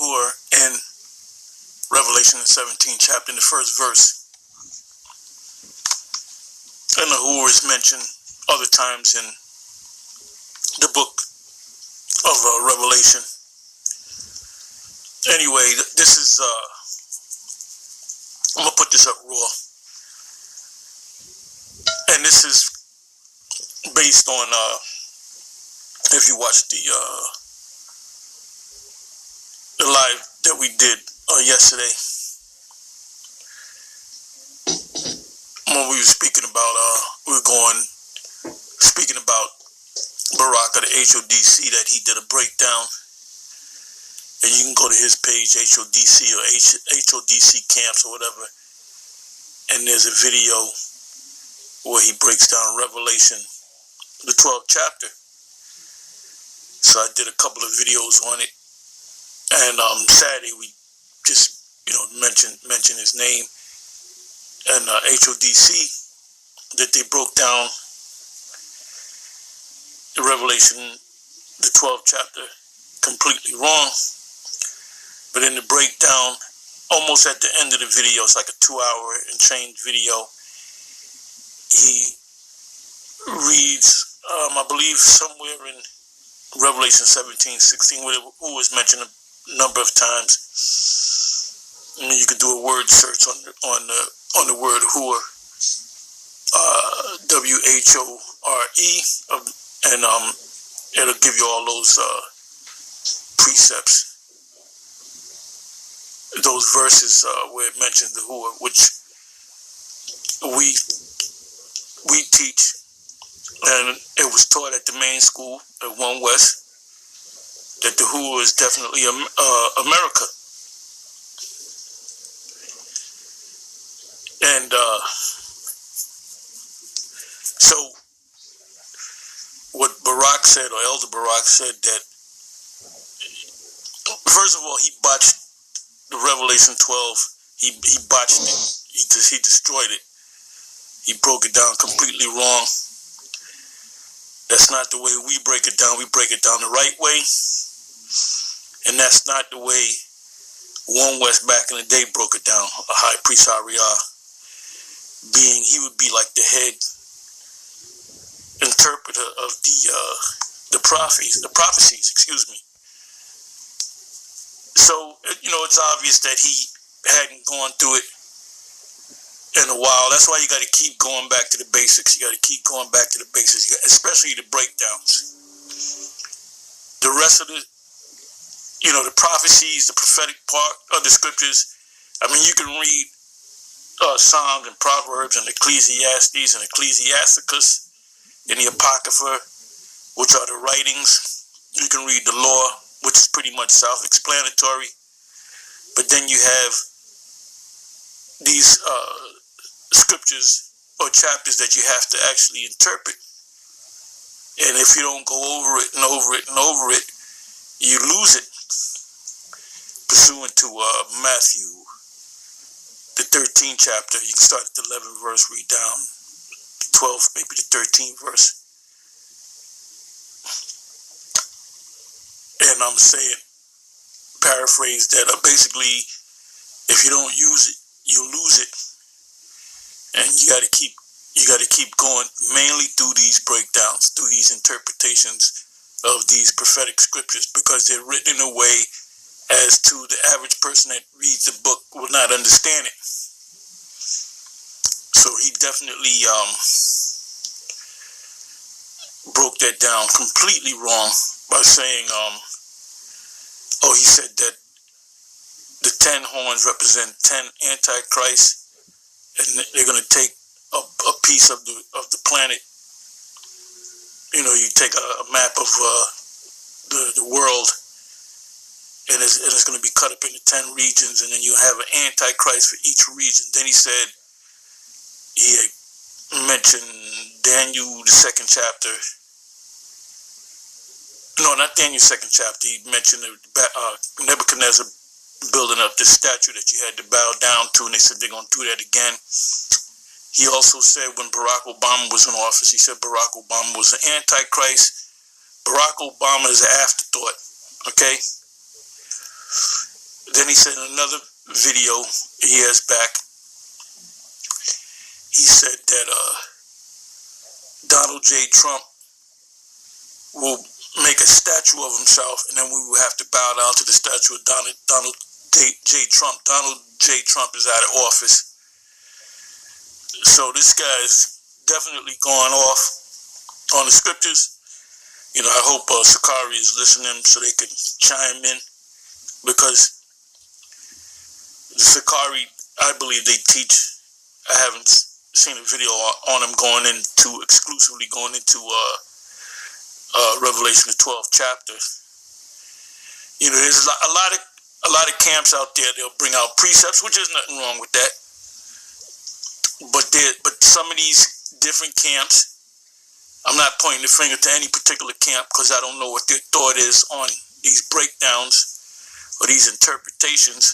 Yahuwah in Revelation, the 17th chapter, in the first verse. And Yahuwah is mentioned other times in the book of Revelation. Anyway, this is, I'm going to put this up raw. And this is based on, if you watch the live that we did yesterday, when we were speaking about, speaking about Baraka, the HODC, that he did a breakdown. And you can go to his page, HODC or HODC camps or whatever. And there's a video where he breaks down Revelation, the 12th chapter. So I did a couple of videos on it. And Saturday we just, mention his name. And HODC, that they broke down the Revelation, the 12th chapter, completely wrong. But in the breakdown, almost at the end of the video, it's like a 2-hour and change video, he reads, I believe somewhere in Revelation 17:16, who was mentioned a number of times. And you can do a word search on the word Hore, WHORE, and it'll give you all those precepts, those verses where it mentions the Hore, which we teach, and it was taught at the main school at One West, that the Hore is definitely America. And so what Barak said, or Elder Barak said, that first of all, he botched the Revelation 12. He botched it. He destroyed it. He broke it down completely wrong. That's not the way we break it down. We break it down the right way. And that's not the way One West back in the day broke it down. A high priest Ariah, he would be like the head interpreter of the prophecies, excuse me. So, it's obvious that he hadn't gone through it in a while. That's why you got to keep going back to the basics. You got to keep going back to the basics, especially the breakdowns. The rest of the prophecies, the prophetic part of the scriptures, you can read Psalms and Proverbs and Ecclesiastes and Ecclesiasticus and the Apocrypha, which are the writings. You can read the law, which is pretty much self-explanatory. But then you have these scriptures or chapters that you have to actually interpret. And if you don't go over it and over it and over it, you lose it. Pursuant to Matthew, the 13th chapter, you can start at the 11th verse, read down 12, maybe the 13th verse. And I'm saying, paraphrase that, basically, if you don't use it, you lose it. And you got to keep going, mainly through these breakdowns, through these interpretations of these prophetic scriptures, because they're written in a way as to the average person that reads the book will not understand it. So he definitely broke that down completely wrong by saying, he said that the 10 horns represent 10 antichrists, and they're going to take a piece of the planet. You take a map of the world, and it's going to be cut up into 10 regions, and then you have an antichrist for each region. Then he said, he mentioned Daniel, the 2nd chapter. No, not Daniel's 2nd chapter. He mentioned Nebuchadnezzar building up this statue that you had to bow down to, and they said they're going to do that again. He also said when Barack Obama was in office, he said Barack Obama was an antichrist. Barack Obama is an afterthought, okay? Then he said in another video years back, he said that Donald J. Trump will make a statue of himself, and then we will have to bow down to the statue of Donald J. Trump. Donald J. Trump is out of office. So this guy's definitely going off on the scriptures. You know, I hope Sakari is listening so they can chime in, because the Sakari, I believe they teach. I haven't seen a video on them exclusively going into Revelation, the 12th chapter. You know, there's a lot of camps out there. They'll bring out precepts, which is nothing wrong with that. But some of these different camps, I'm not pointing the finger to any particular camp, because I don't know what their thought is on these breakdowns or these interpretations.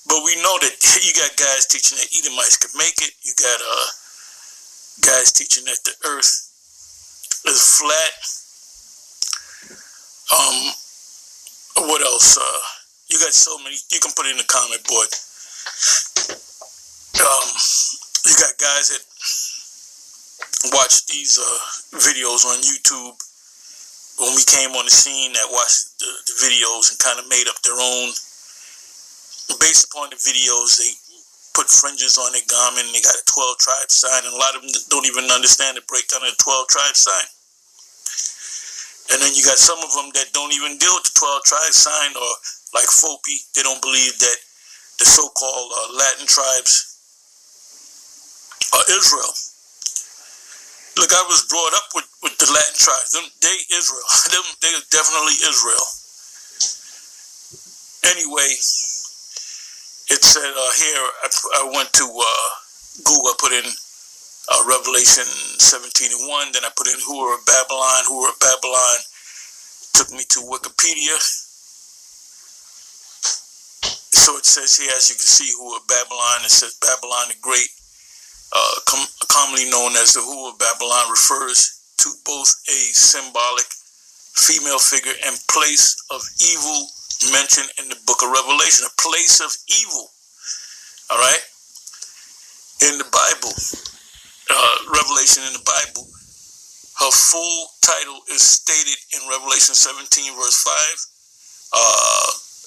But we know that you got guys teaching that Edomites could make it. You got guys teaching that the earth is flat. What else? You got so many. You can put it in the comment board. You got guys that watch these videos on YouTube when we came on the scene, that watched the videos and kind of made up their own. Based upon the videos, they put fringes on their garment, and they got a 12 tribe sign, and a lot of them don't even understand the breakdown of the 12 tribe sign. And then you got some of them that don't even deal with the 12 tribe sign, or like Fopi, they don't believe that the so-called Latin tribes are Israel. Look, I was brought up with the Latin tribes. They Israel. They are definitely Israel. Anyway, it said here, I went to Google, I put in Revelation 17:1, then I put in Who are Babylon, took me to Wikipedia. So it says here, as you can see, Who are Babylon, it says Babylon the Great, commonly known as the Who of Babylon, refers to both a symbolic female figure and place of evil mentioned in the book of Revelation, a place of evil. All right? In the Bible, Revelation in the Bible, her full title is stated in Revelation 17, verse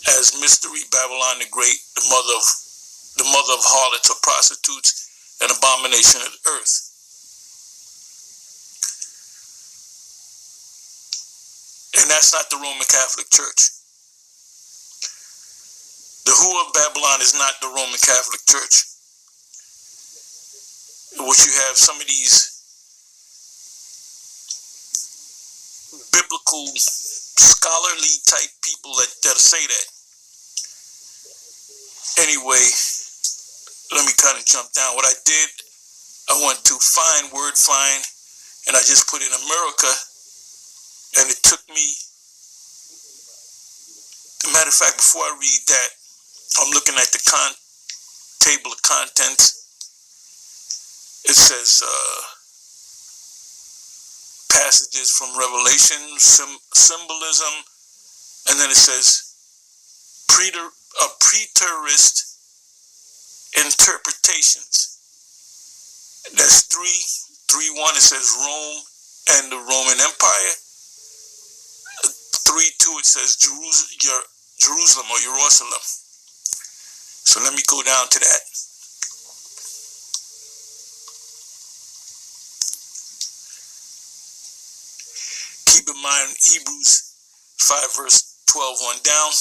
5, as Mystery Babylon the Great, the mother of harlots or prostitutes, an abomination of the earth. And that's not the Roman Catholic Church. The Who of Babylon is not the Roman Catholic Church. What you have, some of these biblical, scholarly type people that say that. Anyway, let me kind of jump down. What I did, I went to Word Find, and I just put in America, and it took me, matter of fact, before I read that, I'm looking at the table of contents. It says passages from Revelation, symbolism, and then it says preterist interpretations. That's 3:1. It says Rome and the Roman Empire. 3:2. It says Jerusalem or Jerusalem. So let me go down to that. Keep in mind Hebrews 5 verse 12 on down.